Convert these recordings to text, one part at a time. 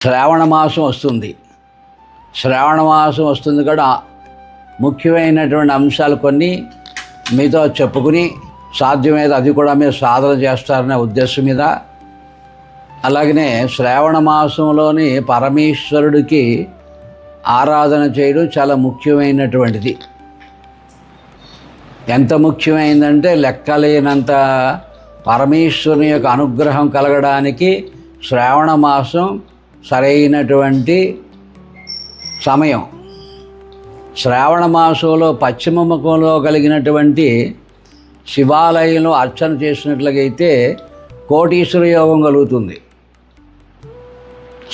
శ్రావణ మాసం వస్తుంది. శ్రావణ మాసం వస్తుంది కూడా ముఖ్యమైనటువంటి అంశాలు కొన్ని మీతో చెప్పుకుని సాధ్యమైతే అది కూడా మీరు సాధన చేస్తారనే ఉద్దేశం మీద, అలాగనే శ్రావణ మాసంలోని పరమేశ్వరుడికి ఆరాధన చేయడం చాలా ముఖ్యమైనటువంటిది. ఎంత ముఖ్యమైందంటే లెక్కలేనంత పరమేశ్వరుని యొక్క అనుగ్రహం కలగడానికి శ్రావణ మాసం సరైనటువంటి సమయం. శ్రావణ మాసంలో పశ్చిమ ముఖంలో కలిగినటువంటి శివాలయంలో అర్చన చేసినట్లయితే కోటీశ్వర యోగం కలుగుతుంది.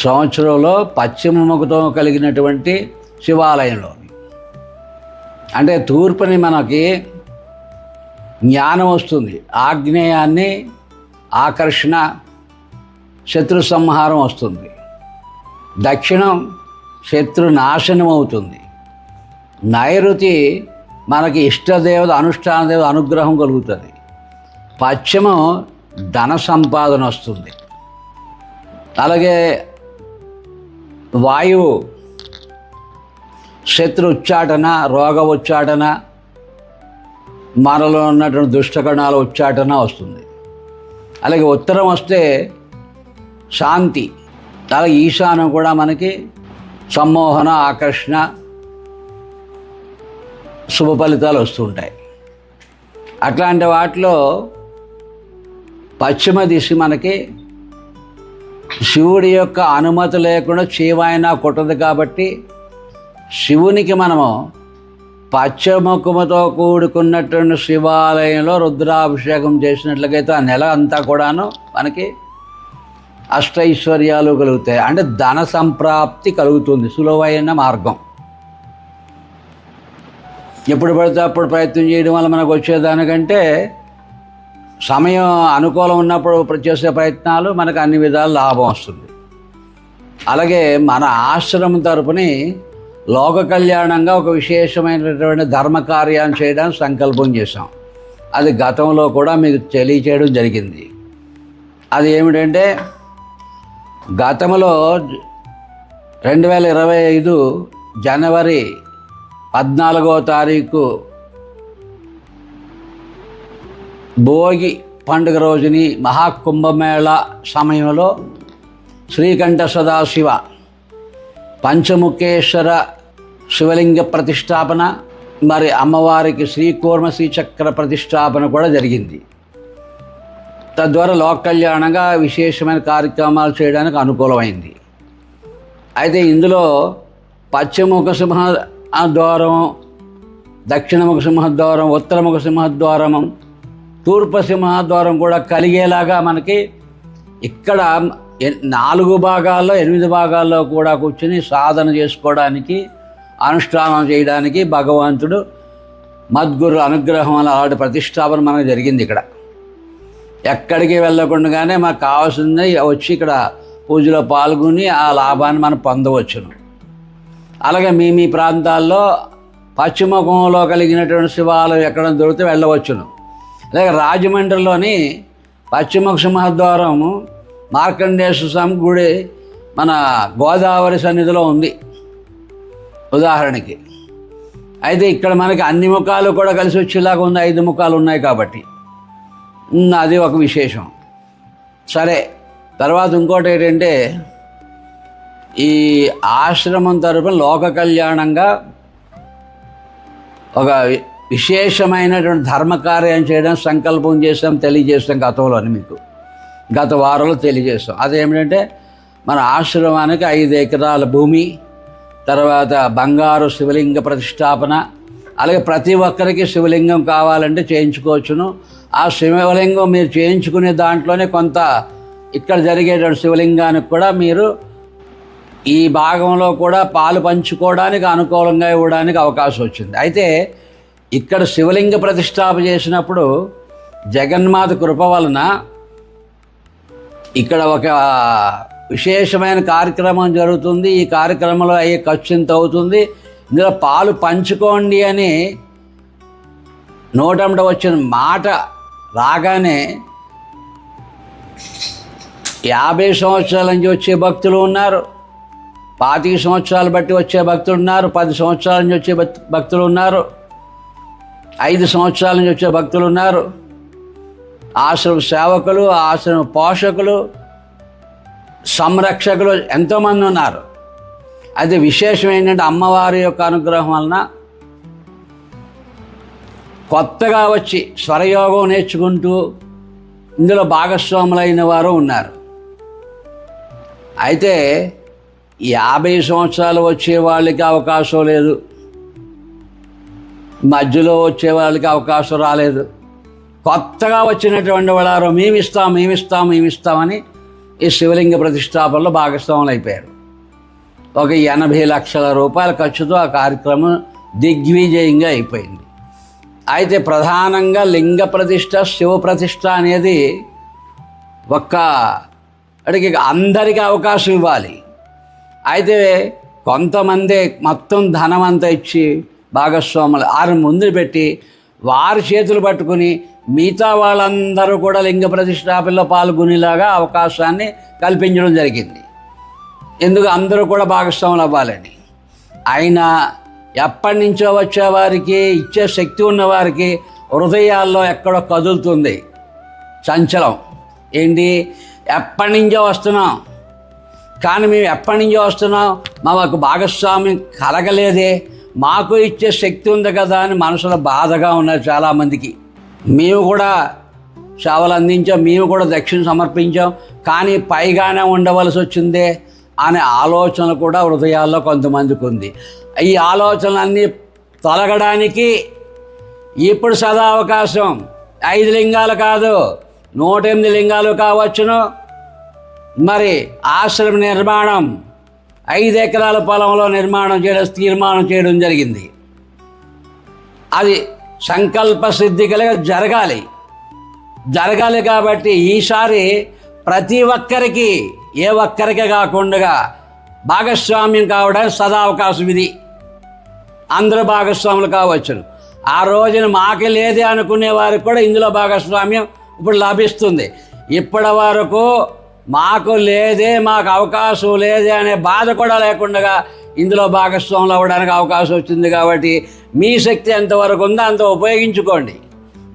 సంవత్సరంలో పశ్చిమ ముఖంతో కలిగినటువంటి శివాలయంలో అంటే తూర్పుని మనకి జ్ఞానం వస్తుంది, ఆగ్నేయాన్ని ఆకర్షణ శత్రు సంహారం వస్తుంది, దక్షిణం శత్రు నాశనం అవుతుంది, నైరుతి మనకి ఇష్టదేవత అనుష్ఠాన దేవత అనుగ్రహం కలుగుతుంది, పశ్చిమం ధన సంపాదన వస్తుంది, అలాగే వాయువు శత్రు ఉచ్చాటన రోగ ఉచ్చాటన మనలో ఉన్నటువంటి దుష్టకణాల ఉచ్చాటన వస్తుంది. అలాగే ఉత్తరం వస్తే శాంతి, అలాగే ఈశాన్యం కూడా మనకి సమ్మోహన ఆకర్షణ శుభ ఫలితాలు వస్తుంటాయి. అట్లాంటి వాటిలో పశ్చిమ దిశ మనకి శివుడి యొక్క అనుమతి లేకుండా చీవాయినా కొట్టదు కాబట్టి శివునికి మనము పశ్చిమముఖముతో కూడుకున్నటువంటి శివాలయంలో రుద్రాభిషేకం చేసినట్లయితే ఆ నెల అంతా కూడాను మనకి అష్టైశ్వర్యాలు కలుగుతాయి. అంటే ధన సంప్రాప్తి కలుగుతుంది, సులువైన మార్గం. ఎప్పుడు పడితే అప్పుడు ప్రయత్నం చేయడం వల్ల మనకు వచ్చేదానికంటే సమయం అనుకూలం ఉన్నప్పుడు చేసే ప్రయత్నాలు మనకు అన్ని విధాలు లాభం వస్తుంది. అలాగే మన ఆశ్రమం తరపుని లోక కళ్యాణంగా ఒక విశేషమైనటువంటి ధర్మకార్యాన్ని చేయడానికి సంకల్పం చేశాం. అది గతంలో కూడా మీకు తెలియచేయడం జరిగింది. అది ఏమిటంటే గతంలో 2025 జనవరి 14వ తారీఖు భోగి పండుగ రోజుని మహాకుంభమేళ సమయంలో శ్రీకంఠ సదాశివ పంచముఖేశ్వర శివలింగ ప్రతిష్టాపన, మరి అమ్మవారికి శ్రీకూర్మ శ్రీచక్ర ప్రతిష్టాపన కూడా జరిగింది. తద్వారా లోక కళ్యాణంగా విశేషమైన కార్యక్రమాలు చేయడానికి అనుకూలమైంది. అయితే ఇందులో పశ్చిమముఖ సింహద్వారం, దక్షిణముఖ సింహద్వారం, ఉత్తరముఖ సింహద్వారం, తూర్పు సింహద్వారం కూడా కలిగేలాగా మనకి ఇక్కడ 4 భాగాల్లో 8 భాగాల్లో కూడా కూర్చుని సాధన చేసుకోవడానికి అనుష్ఠానం చేయడానికి భగవంతుడు మద్గురు అనుగ్రహం వల్ల అలాంటి ప్రతిష్టాపన మనకు జరిగింది. ఇక్కడ ఎక్కడికి వెళ్ళకుండానే మనకు కావాల్సింది వచ్చి ఇక్కడ పూజలో పాల్గొని ఆ లాభాన్ని మనం పొందవచ్చును. అలాగే మీ ప్రాంతాల్లో పశ్చిమముఖంలో కలిగినటువంటి శివాలయం ఎక్కడ దొరికితే వెళ్ళవచ్చును. అలాగే రాజమండ్రిలోని పశ్చిమముఖ సింహద్వారం మార్కండేశ్వర స్వామి గుడి మన గోదావరి సన్నిధిలో ఉంది ఉదాహరణకి. అయితే ఇక్కడ మనకి అన్ని ముఖాలు కూడా కలిసి వచ్చేలాగా ఉంది, 5 ముఖాలు ఉన్నాయి కాబట్టి అది ఒక విశేషం. సరే, తర్వాత ఇంకోటి ఏంటంటే ఈ ఆశ్రమం తరపున లోక కళ్యాణంగా ఒక విశేషమైనటువంటి ధర్మకార్యం చేయడానికి సంకల్పం చేసాం, తెలియజేస్తాం గతంలోని మీకు గత వారంలో తెలియజేస్తాం. అదేమిటంటే మన ఆశ్రమానికి 5 ఎకరాల భూమి, తర్వాత బంగారు శివలింగ ప్రతిష్టాపన, అలాగే ప్రతి ఒక్కరికి శివలింగం కావాలంటే చేయించుకోవచ్చును. ఆ శివలింగం మీరు చేయించుకునే దాంట్లోనే కొంత ఇక్కడ జరిగేటువంటి శివలింగానికి కూడా మీరు ఈ భాగంలో కూడా పాలు పంచుకోవడానికి అనుకూలంగా ఇవ్వడానికి అవకాశం వచ్చింది. అయితే ఇక్కడ శివలింగ ప్రతిష్టాపన చేసినప్పుడు జగన్మాత కృప వలన ఇక్కడ ఒక విశేషమైన కార్యక్రమం జరుగుతుంది. ఈ కార్యక్రమంలో అయ్యే ఖర్చు ఎంత అవుతుంది, ఇందులో పాలు పంచుకోండి అని నోటంట వచ్చిన మాట రాగానే 50 సంవత్సరాల నుంచి వచ్చే భక్తులు ఉన్నారు, 25 సంవత్సరాలు బట్టి వచ్చే భక్తులు ఉన్నారు, 10 సంవత్సరాల నుంచి వచ్చే భక్తులు ఉన్నారు, 5 సంవత్సరాల నుంచి వచ్చే భక్తులు ఉన్నారు, ఆశ్రమ సేవకులు, ఆశ్రమ పోషకులు, సంరక్షకులు ఎంతోమంది ఉన్నారు. అది విశేషం ఏంటంటే అమ్మవారి యొక్క అనుగ్రహం వలన కొత్తగా వచ్చి స్వరయోగం నేర్చుకుంటూ ఇందులో భాగస్వాములైన వారు ఉన్నారు. అయితే 50 సంవత్సరాలు వచ్చే వాళ్ళకి అవకాశం లేదు, మధ్యలో వచ్చే వాళ్ళకి అవకాశం రాలేదు. కొత్తగా వచ్చినటువంటి వాళ్ళు మేమిస్తామని ఈ శివలింగ ప్రతిష్టాపనలో భాగస్వాములు అయిపోయారు. ఒక 80 లక్షల రూపాయల ఖర్చుతో ఆ కార్యక్రమం దిగ్విజయంగా అయిపోయింది. అయితే ప్రధానంగా లింగ ప్రతిష్ట, శివ ప్రతిష్ట అనేది అడిగి అందరికీ అవకాశం ఇవ్వాలి. అయితే కొంతమంది మొత్తం ధనమంతా ఇచ్చి భాగస్వాములు వారిని ముందు పెట్టి వారి చేతులు పట్టుకుని మిగతా వాళ్ళందరూ కూడా లింగ ప్రతిష్టాపనలో పాల్గొనేలాగా అవకాశాన్ని కల్పించడం జరిగింది. ఎందుకు అందరూ కూడా భాగస్వాములు అవ్వాలని. అయినా ఎప్పటి నుంచో వచ్చే వారికి, ఇచ్చే శక్తి ఉన్నవారికి హృదయాల్లో ఎక్కడో కదులుతుంది చంచలం. ఏంటి, ఎప్పటి నుంచో వస్తున్నాం కానీ మేము ఎప్పటి నుంచో వస్తున్నాం, మాకు భాగస్వామ్యం కలగలేదే, మాకు ఇచ్చే శక్తి ఉంది కదా అని మనసులో బాధగా ఉన్నారు చాలామందికి. మేము కూడా సేవలు అందించాం, మేము కూడా దక్షిణ సమర్పించాం, కానీ పైగానే ఉండవలసి వచ్చిందే అనే ఆలోచన కూడా హృదయాల్లో కొంతమందికి ఉంది. ఈ ఆలోచనలన్నీ తొలగడానికి ఇప్పుడు సదా అవకాశం. 5 లింగాలు కాదు, 108 లింగాలు కావచ్చును. మరి ఆశ్రమ నిర్మాణం 5 ఎకరాల పొలంలో తీర్మానం చేయడం జరిగింది. అది సంకల్ప సిద్ధి కలిగి జరగాలి కాబట్టి ఈసారి ప్రతి ఒక్కరికి, ఏ ఒక్కరికే కాకుండా భాగస్వామ్యం కావడానికి సదా అవకాశం ఇది. అందరూ భాగస్వాములు కావచ్చు. ఆ రోజున మాకే లేదే అనుకునే వారికి కూడా ఇందులో భాగస్వామ్యం ఇప్పుడు లభిస్తుంది. ఇప్పటి వరకు మాకు లేదే, మాకు అవకాశం లేదే అనే బాధ కూడా లేకుండా ఇందులో భాగస్వాములు అవ్వడానికి అవకాశం వచ్చింది. కాబట్టి మీ శక్తి ఎంతవరకు ఉందో అంత ఉపయోగించుకోండి.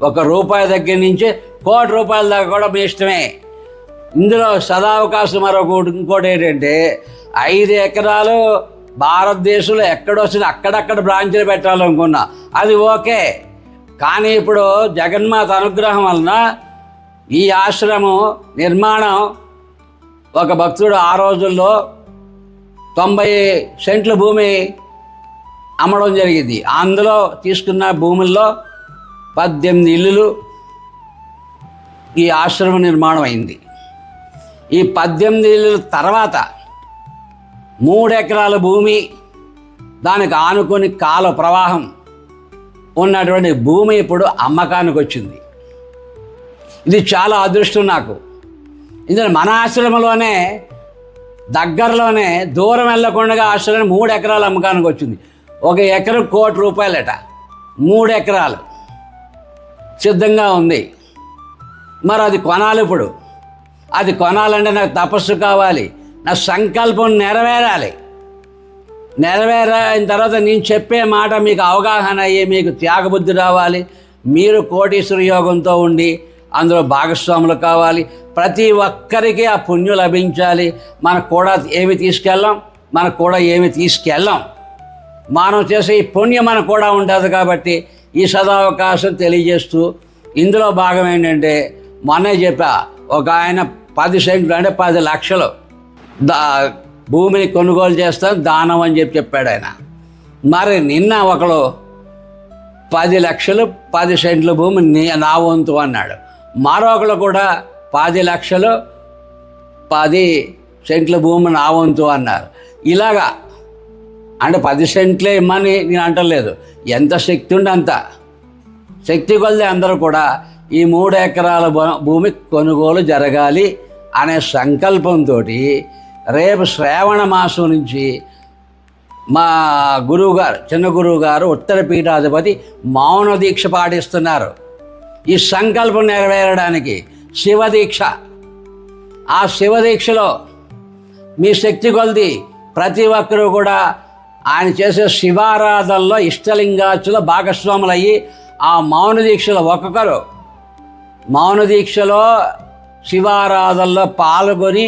₹1 దగ్గర నుంచి ₹1,00,00,000 దాకా కూడా మీ ఇష్టమే. ఇందులో సదా అవకాశం ఇంకోటి ఏంటంటే 5 ఎకరాలు భారతదేశంలో ఎక్కడొచ్చినా అక్కడక్కడ బ్రాంచ్లు పెట్టాలనుకున్నా అది ఓకే. కానీ ఇప్పుడు జగన్మాత అనుగ్రహం వలన ఈ ఆశ్రమం నిర్మాణం ఒక భక్తుడు ఆ రోజుల్లో 90 సెంట్ల భూమి అమ్మడం జరిగింది. అందులో తీసుకున్న భూముల్లో 18 ఇల్లులు ఈ ఆశ్రమ నిర్మాణం అయింది. ఈ 18 ఇల్లుల తర్వాత 3 ఎకరాల భూమి, దానికి ఆనుకొని కాల ప్రవాహం ఉన్నటువంటి భూమి ఇప్పుడు అమ్మకానికి వచ్చింది. ఇది చాలా అదృష్టం నాకు. ఇందులో మన ఆశ్రమంలోనే దగ్గరలోనే దూరం వెళ్ళకుండా ఆశ్రమం 3 ఎకరాలు అమ్మకానికి వచ్చింది. 1 ఎకరం ₹1,00,00,000 3 ఎకరాలు సిద్ధంగా ఉంది. మరి అది కొనాలి. ఇప్పుడు అది కొనాలంటే నాకు తపస్సు కావాలి, నా సంకల్పం నెరవేరాలి. నెరవేరైన తర్వాత నేను చెప్పే మాట మీకు అవగాహన అయ్యి మీకు త్యాగబుద్ధి రావాలి. మీరు కోటీశ్వర యోగంతో ఉండి అందులో భాగస్వాములు కావాలి. ప్రతి ఒక్కరికి ఆ పుణ్యం లభించాలి. మనకు కూడా ఏమి తీసుకెళ్ళాం, మనం చేసే ఈ పుణ్యం మనకు కూడా ఉంటుంది. కాబట్టి ఈ సదావకాశం తెలియజేస్తూ ఇందులో భాగం ఏంటంటే, మొన్నే చెప్పా, ఒక ఆయన 10 సెంట్లు అంటే 10 లక్షలు భూమిని కొనుగోలు చేస్తాను దానం అని చెప్పాడు ఆయన. మరి నిన్న ఒకరు 10 లక్షలు 10 సెంట్ల భూమి నా వంతు అన్నాడు. మరొకరు కూడా 10 లక్షలు 10 సెంట్ల భూమి నా వంతు అన్నారు. ఇలాగా అంటే 10 సెంట్లే ఇమ్మని నేను అంటలేదు, ఎంత శక్తి ఉండి అంత శక్తి కొలిది అందరూ కూడా ఈ 3 ఎకరాల భూమి కొనుగోలు జరగాలి అనే సంకల్పంతో రేపు శ్రావణ మాసం నుంచి మా గురువుగారు, చిన్న గురువుగారు, ఉత్తర పీఠాధిపతి మౌన దీక్ష పాటిస్తున్నారు. ఈ సంకల్పం నెరవేరడానికి శివదీక్ష. ఆ శివదీక్షలో మీ శక్తి కొలిది ప్రతి ఒక్కరూ కూడా ఆయన చేసే శివారాధనలో ఇష్టలింగాచులో భాగస్వాములు అయ్యి ఆ మౌన దీక్షలో ఒక్కొక్కరు మౌన దీక్షలో శివారాధనలో పాల్గొని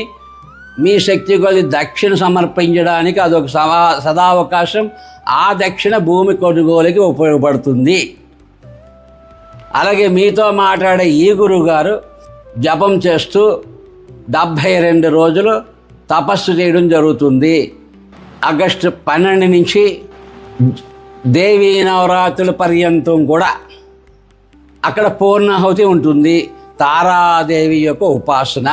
మీ శక్తి కొద్ది దక్షిణ సమర్పించడానికి అదొక సదావకాశం. ఆ దక్షిణ భూమి కొనుగోలుకి ఉపయోగపడుతుంది. అలాగే మీతో మాట్లాడే ఈ గురువుగారు జపం చేస్తూ 72 రోజులు తపస్సు చేయడం జరుగుతుంది. ఆగస్టు 12 నుంచి దేవీ నవరాత్రుల పర్యంతం కూడా అక్కడ పూర్ణాహుతి ఉంటుంది. తారాదేవి యొక్క ఉపాసన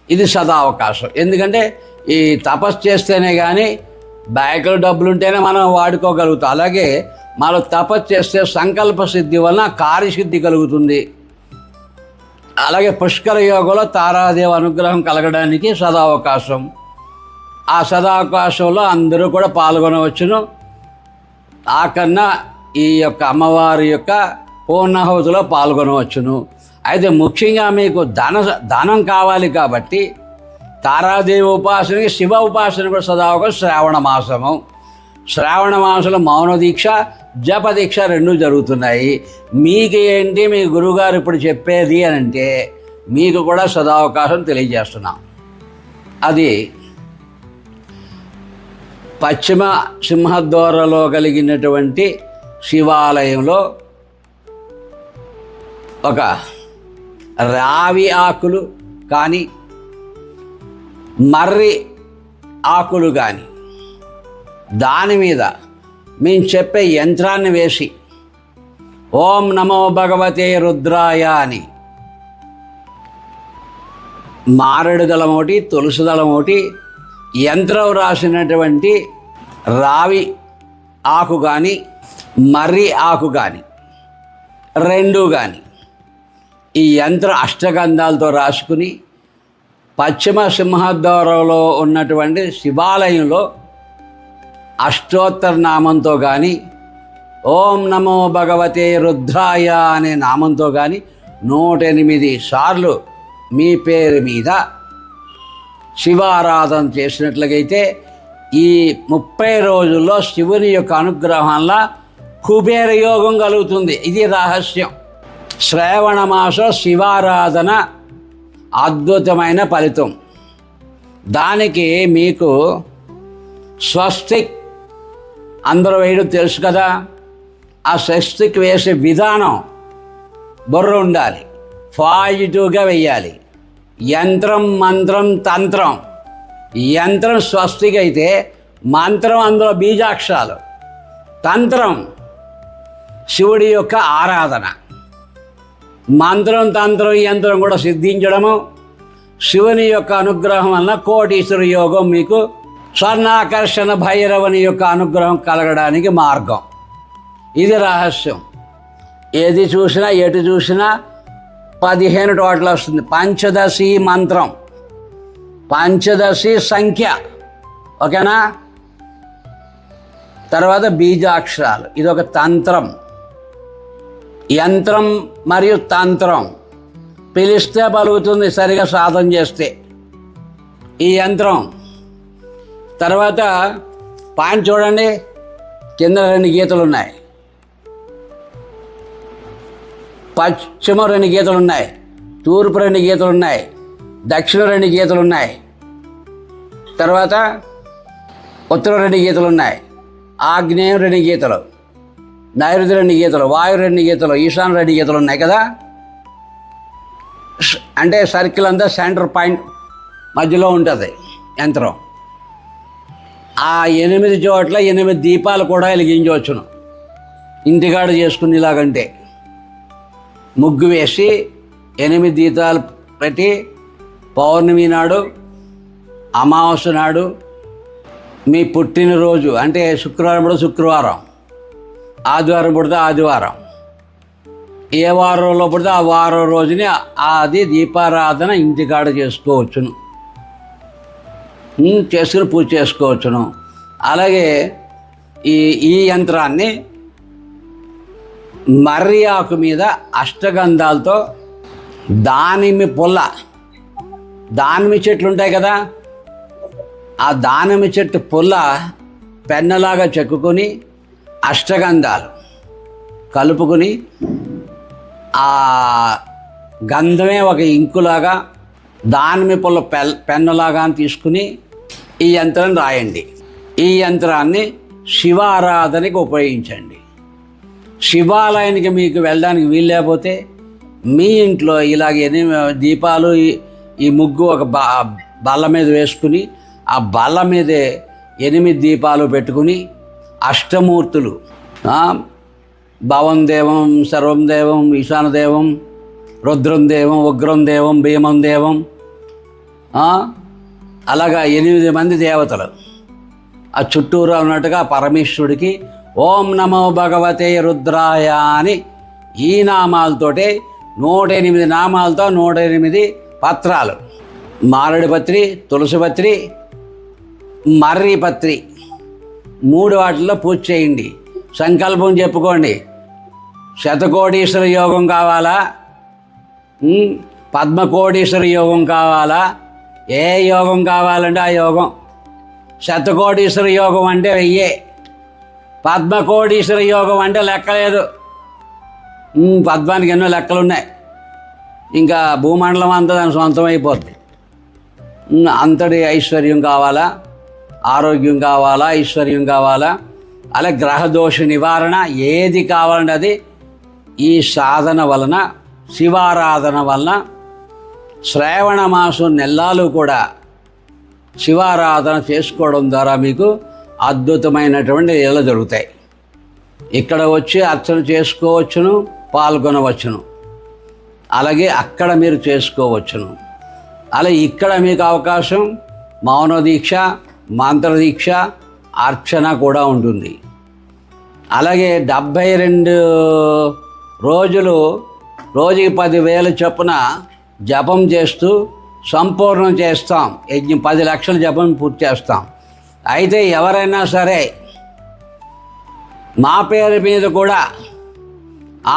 ఇది సదావకాశం. ఎందుకంటే ఈ తపస్సు చేస్తేనే కానీ బ్యాంకులో డబ్బులు ఉంటేనే మనం వాడుకోగలుగుతాం. అలాగే మనం తపస్సు చేస్తే సంకల్ప సిద్ధి వలన కార్యసిద్ధి కలుగుతుంది. అలాగే పుష్కర యోగంలో తారాదేవి అనుగ్రహం కలగడానికి సదావకాశం. ఆ సదావకాశంలో అందరూ కూడా పాల్గొనవచ్చును. ఆ కన్నా ఈ యొక్క అమ్మవారి యొక్క పూర్ణాహుతిలో పాల్గొనవచ్చును. అయితే ముఖ్యంగా మీకు ధనం కావాలి కాబట్టి తారాదేవి ఉపాసనకి శివ ఉపాసన కూడా సదావకాశం. శ్రావణ మాసంలో మౌన దీక్ష జప దీక్ష 2 జరుగుతున్నాయి. మీకు ఏంటి మీ గురువుగారు ఇప్పుడు చెప్పేది అని అంటే మీకు కూడా సదావకాశం తెలియజేస్తున్నాం. అది పశ్చిమ సింహద్వారలో కలిగినటువంటి శివాలయంలో ఒక రావి ఆకులు కానీ మర్రి ఆకులు కానీ దాని మీద మేము చెప్పే యంత్రాన్ని వేసి ఓం నమో భగవతే రుద్రాయ అని మారేడు దళం ఒకటి తులసి దళం ఒకటి యంత్రం రాసినటువంటి రావి ఆకు కానీ మర్రి ఆకు కానీ 2 కానీ ఈ యంత్ర అష్టగంధాలతో రాసుకుని పశ్చిమ సింహద్వారంలో ఉన్నటువంటి శివాలయంలో అష్టోత్తర నామంతో కానీ ఓం నమో భగవతే రుద్రాయ అనే నామంతో కానీ 108 సార్లు మీ పేరు మీద శివారాధన చేసినట్లయితే ఈ 30 రోజుల్లో శివుని యొక్క అనుగ్రహంలో కుబేర యోగం కలుగుతుంది. ఇది రహస్యం. శ్రావణ మాసం శివారాధన అద్భుతమైన ఫలితం. దానికి మీకు స్వస్తిక్ అందరూ వేయడం తెలుసు కదా. ఆ స్వస్తిక్ వేసే విధానం బుర్ర ఉండాలి, పాజిటివ్గా వెయ్యాలి. యంత్రం మంత్రం తంత్రం. యంత్రం స్వస్తిక్ అయితే మంత్రం అందులో బీజాక్షరాలు, తంత్రం శివుడి యొక్క ఆరాధన. మంత్రం తంత్రం యంత్రం కూడా సిద్ధించడము శివుని యొక్క అనుగ్రహం వలన కోటీశ్వర యోగం మీకు స్వర్ణాకర్షణ భైరవుని యొక్క అనుగ్రహం కలగడానికి మార్గం. ఇది రహస్యం. ఏది చూసినా ఎటు చూసినా 15 టోటల్ వస్తుంది. పంచదశి మంత్రం, పంచదశి సంఖ్య, ఓకేనా. తర్వాత బీజాక్షరాలు. ఇది ఒక తంత్రం. యంత్రం మరియు తంత్రం పిలిస్తే పలుకుతుంది సరిగా సాధన చేస్తే ఈ యంత్రం. తర్వాత పాయింట్ చూడండి, కింద 2 గీతలు ఉన్నాయి, పశ్చిమ 2 గీతలు ఉన్నాయి, తూర్పు 2 గీతలు ఉన్నాయి, దక్షిణ 2 గీతలు ఉన్నాయి, తర్వాత ఉత్తరం 2 గీతలు ఉన్నాయి, ఆగ్నేయం 2 గీతలు, నైరుతి 2 గీతలు, వాయు 2 గీతలు, ఈశాన్య 2 గీతలు ఉన్నాయి కదా. అంటే సర్కిల్ అంతా సెంటర్ పాయింట్ మధ్యలో ఉంటుంది యంత్రం. ఆ 8 చోట్ల 8 దీపాలు కూడా వెలిగించవచ్చును. ఇంటికాడ చేసుకునేలాగంటే ముగ్గు వేసి 8 దీపాలు పెట్టి పౌర్ణమి నాడు, అమావాస్య నాడు, మీ పుట్టినరోజు అంటే శుక్రవారం పుడితే శుక్రవారం, ఆదివారం పుడితే ఆదివారం, ఏ వారంలో పుడితే ఆ వారం రోజుని అది దీపారాధన ఇంటికాడ చేసుకోవచ్చును, చేసుకుని పూజ చేసుకోవచ్చును. అలాగే ఈ యంత్రాన్ని మర్రి ఆకు మీద అష్టగంధాలతో దానిమ్మ పుల్ల, దానిమ్మ చెట్లు ఉంటాయి కదా, ఆ దానిమ్మ చెట్టు పుల్ల పెన్నలాగా చెక్కుకొని అష్టగంధాలు కలుపుకొని ఆ గంధమే ఒక ఇంకులాగా దానిమ్మ పుల్ల పెన్నలాగా తీసుకుని ఈ యంత్రం రాయండి. ఈ యంత్రాన్ని శివారాధనకి ఉపయోగించండి. శివాలయానికి మీకు వెళ్ళడానికి వీలు లేకపోతే మీ ఇంట్లో ఇలాగ 8 దీపాలు ఈ ముగ్గు ఒక బల్ల మీద వేసుకుని ఆ బల్ల మీదే 8 దీపాలు పెట్టుకుని అష్టమూర్తులు భవం దేవం, సర్వం దేవం, ఈశాన దేవం, రుద్రం దేవం, ఉగ్రం దేవం, భీమం దేవం, అలాగా 8 మంది దేవతలు ఆ చుట్టూరు ఉన్నట్టుగా పరమేశ్వరుడికి ఓం నమో భగవతే రుద్రాయ అని ఈ నామాలతోటే 108 నామాలతో 108 పత్రాలు, మారేడుపత్రి, తులసిపత్రి, మర్రిపత్రి 3 వాటిల్లో పూజ చేయండి. సంకల్పం చెప్పుకోండి. శతకోటీశ్వర యోగం కావాలా, పద్మకోటీశ్వర యోగం కావాలా, ఏ యోగం కావాలంటే ఆ యోగం. శతకోటీశ్వర యోగం అంటే 1000, పద్మకోటీశ్వర యోగం అంటే లెక్కలేదు. పద్మానికి ఎన్నో లెక్కలు ఉన్నాయి. ఇంకా భూమండలం అంతా దాని సొంతం అయిపోద్ది. అంతటి ఐశ్వర్యం కావాలా, ఆరోగ్యం కావాలా, ఐశ్వర్యం కావాలా, అలా గ్రహదోష నివారణ ఏది కావాలంటే అది ఈ సాధన వలన, శివారాధన వలన శ్రావణ మాసం నెలలు కూడా శివారాధన చేసుకోవడం ద్వారా మీకు అద్భుతమైనటువంటి లీలలు జరుగుతాయి. ఇక్కడ వచ్చి అర్చన చేసుకోవచ్చును, పాల్గొనవచ్చును. అలాగే అక్కడ మీరు చేసుకోవచ్చును. అలా ఇక్కడ మీకు అవకాశం మౌన దీక్ష, మంత్రదీక్ష, అర్చన కూడా ఉంటుంది. అలాగే 72 రోజులు రోజుకి 10,000 చొప్పున జపం చేస్తూ సంపూర్ణం చేస్తాం. యజ్ఞం 10 లక్షల జపం పూర్తి చేస్తాం. అయితే ఎవరైనా సరే మా పేరు మీద కూడా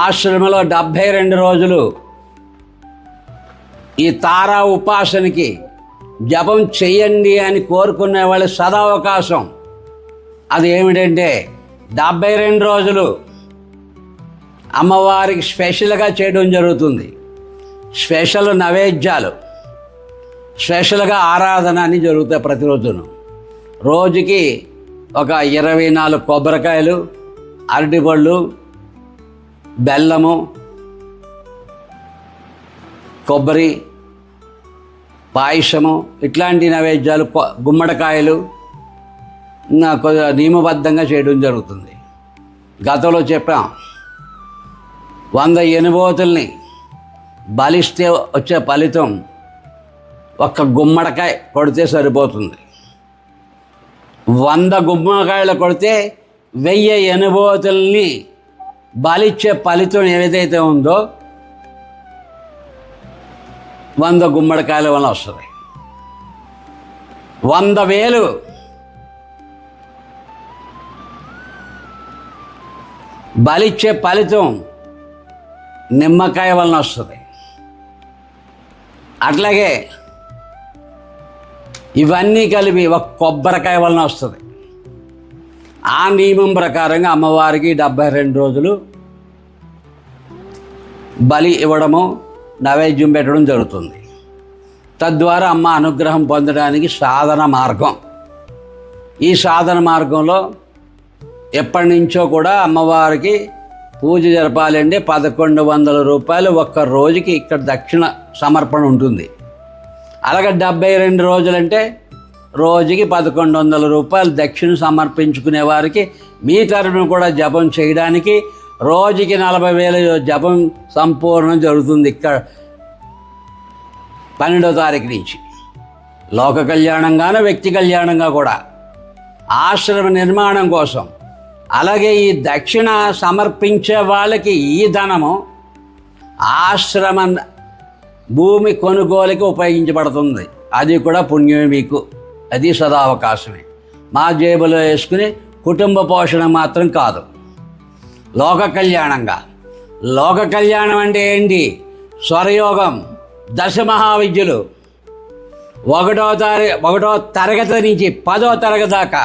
ఆశ్రమంలో 72 రోజులు ఈ తారా ఉపాసనకి జపం చెయ్యండి అని కోరుకునే వాళ్ళ సదావకాశం. అది ఏమిటంటే 72 రోజులు అమ్మవారికి స్పెషల్గా చేయడం జరుగుతుంది. స్పెషల్ నైవేద్యాలు, స్పెషల్గా ఆరాధన అని జరుగుతాయి ప్రతిరోజును. రోజుకి ఒక 24 కొబ్బరికాయలు, అరటిపళ్ళు, బెల్లము, కొబ్బరి, పాయసము ఇట్లాంటి నైవేద్యాలు, గుమ్మడికాయలు నియమబద్ధంగా చేయడం జరుగుతుంది. గతంలో చెప్పాం 100 ఎనుబోతుల్ని బలిస్తే వచ్చే ఫలితం ఒక్క గుమ్మడికాయ కొడితే సరిపోతుంది. 100 గుమ్మడికాయలు కొడితే 1000 ఎనుబోతుల్ని బలిచ్చే ఫలితం ఏదైతే ఉందో 100 గుమ్మడికాయల వల్ల వస్తుంది. 100,000 బలిచ్చే ఫలితం నిమ్మకాయ వలన వస్తుంది. అట్లాగే ఇవన్నీ కలిపి ఒక కొబ్బరికాయ వలన వస్తుంది. ఆ నియమం ప్రకారంగా అమ్మవారికి 72 రోజులు బలి ఇవ్వడము, నైవేద్యం పెట్టడం జరుగుతుంది. తద్వారా అమ్మ అనుగ్రహం పొందడానికి సాధన మార్గం. ఈ సాధన మార్గంలో ఎప్పటి నుంచో కూడా అమ్మవారికి పూజ జరపాలంటే 1,100 రూపాయలు ఒక్క రోజుకి ఇక్కడ దక్షిణ సమర్పణ ఉంటుంది. అలాగే 72 రోజులంటే రోజుకి 1,100 రూపాయలు దక్షిణ సమర్పించుకునే వారికి మీ తరపున కూడా జపం చేయడానికి రోజుకి 40,000 జపం సంపూర్ణం జరుగుతుంది. ఇక్కడ 12వ తారీఖు నుంచి లోక కళ్యాణంగాను, వ్యక్తి కళ్యాణంగా కూడా ఆశ్రమ నిర్మాణం కోసం. అలాగే ఈ దక్షిణ సమర్పించే వాళ్ళకి ఈ ధనము ఆశ్రమ భూమి కొనుగోలుకి ఉపయోగించబడుతుంది. అది కూడా పుణ్యమే మీకు. అది సదావకాశమే. మా జేబులో వేసుకుని కుటుంబ పోషణ మాత్రం కాదు, లోక కళ్యాణంగా. లోక కళ్యాణం అంటే ఏంటి? స్వరయోగం, 10 మహావిద్యలు, ఒకటో తరగతి నుంచి 10వ తరగతి దాకా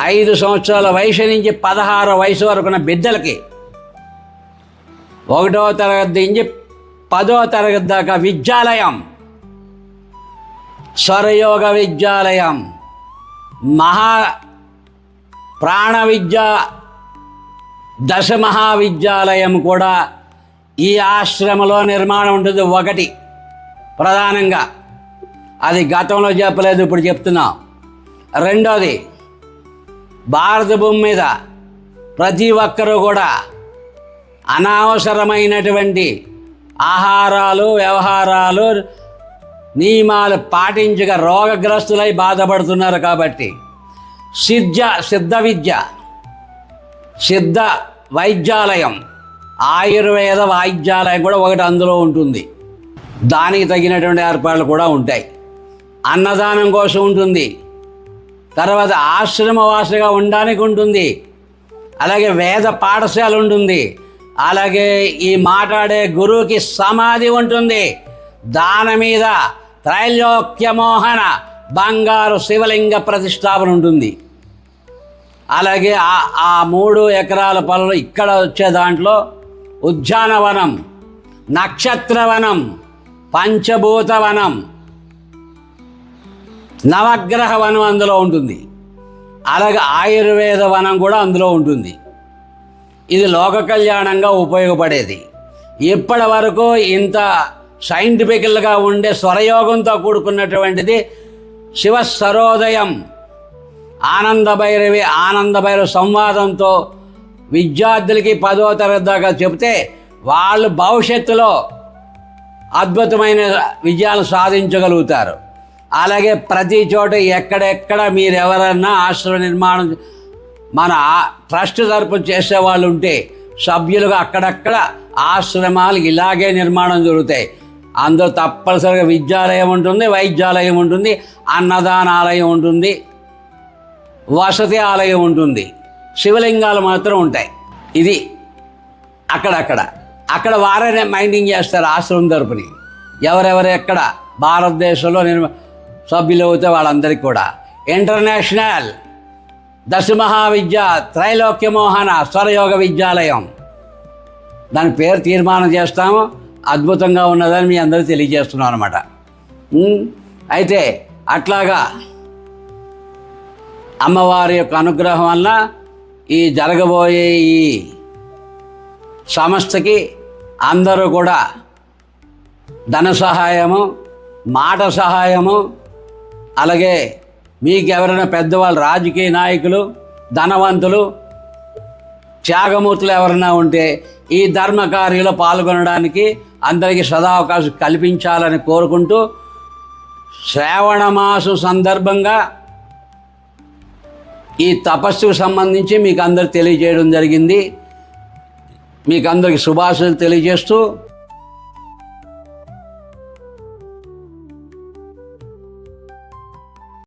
5 సంవత్సరాల వయసు నుంచి 16 వయసు వరకున్న బిడ్డలకి 1వ తరగతి నుంచి 10వ తరగతి దాకా విద్యాలయం, స్వరయోగ విద్యాలయం, ప్రాణ విద్య, దశ మహావిద్యాలయం కూడా ఈ ఆశ్రమంలో నిర్మాణం ఉంటుంది. ఒకటి ప్రధానంగా, అది గతంలో చెప్పలేదు, ఇప్పుడు చెప్తున్నాం. రెండోది, భారత భూమి మీద ప్రతి ఒక్కరూ కూడా అనవసరమైనటువంటి ఆహారాలు, వ్యవహారాలు, నియమాలు పాటించక రోగగ్రస్తులై బాధపడుతున్నారు. కాబట్టి సిద్ధ వైద్యాలయం, ఆయుర్వేద వైద్యాలయం కూడా ఒకటి అందులో ఉంటుంది. దానికి తగినటువంటి ఏర్పాట్లు కూడా ఉంటాయి. అన్నదానం కోసం ఉంటుంది. తర్వాత ఆశ్రమవాసిగా ఉండడానికి ఉంటుంది. అలాగే వేద పాఠశాల ఉంటుంది. అలాగే ఈ మాట్లాడే గురువుకి సమాధి ఉంటుంది. దాని మీద త్రైలోక్యమోహన బంగారు శివలింగ ప్రతిష్టాపన ఉంటుంది. అలాగే ఆ 3 ఎకరాల పొలంలో ఇక్కడ వచ్చే దాంట్లో ఉద్యానవనం, నక్షత్రవనం, పంచభూతవనం, నవగ్రహ వనం అందులో ఉంటుంది. అలాగే ఆయుర్వేద వనం కూడా అందులో ఉంటుంది. ఇది లోక కళ్యాణంగా ఉపయోగపడేది. ఇప్పటి వరకు ఇంత సైంటిఫికల్గా ఉండే స్వరయోగంతో కూడుకున్నటువంటిది శివ సరోదయం, ఆనందభైరవ సంవాదంతో విద్యార్థులకి 10వ తరగతి దాకా చెబితే వాళ్ళు భవిష్యత్తులో అద్భుతమైన విజయాలు సాధించగలుగుతారు. అలాగే ప్రతి చోట ఎక్కడెక్కడ మీరు ఎవరన్నా ఆశ్రమ నిర్మాణం మన ట్రస్ట్ తరపున చేసేవాళ్ళు ఉంటే సభ్యులుగా అక్కడక్కడ ఆశ్రమాలు ఇలాగే నిర్మాణం జరుగుతాయి. అందులో తప్పనిసరిగా విద్యాలయం ఉంటుంది, వైద్యాలయం ఉంటుంది, అన్నదానాలయం ఉంటుంది, వసతి ఆలయం ఉంటుంది, శివలింగాలు మాత్రం ఉంటాయి. ఇది అక్కడ వారే మైండింగ్ చేస్తారు ఆశ్రమం తరపుని. ఎవరెవరు ఎక్కడ భారతదేశంలో సభ్యులు అవుతే వాళ్ళందరికీ కూడా ఇంటర్నేషనల్ దశ మహావిద్య త్రైలోక్యమోహన స్వరయోగ విద్యాలయం, దాని పేరు తీర్మానం చేస్తాము. అద్భుతంగా ఉన్నదని మీ అందరూ తెలియజేస్తున్నాం అనమాట. అయితే అట్లాగా అమ్మవారి యొక్క అనుగ్రహం వల్ల ఈ జరగబోయే ఈ సంస్థకి అందరూ కూడా ధన సహాయము, మాట సహాయము, అలాగే మీకు ఎవరైనా పెద్దవాళ్ళు, రాజకీయ నాయకులు, ధనవంతులు, త్యాగమూర్తులు ఎవరైనా ఉంటే ఈ ధర్మ కార్యంలో పాల్గొనడానికి అందరికీ సదావకాశం కల్పించాలని కోరుకుంటూ, శ్రావణ మాసం సందర్భంగా ఈ తపస్సుకు సంబంధించి మీకు అందరికి తెలియజేయడం జరిగింది. మీకు అందరికి శుభాశలు తెలియజేస్తూ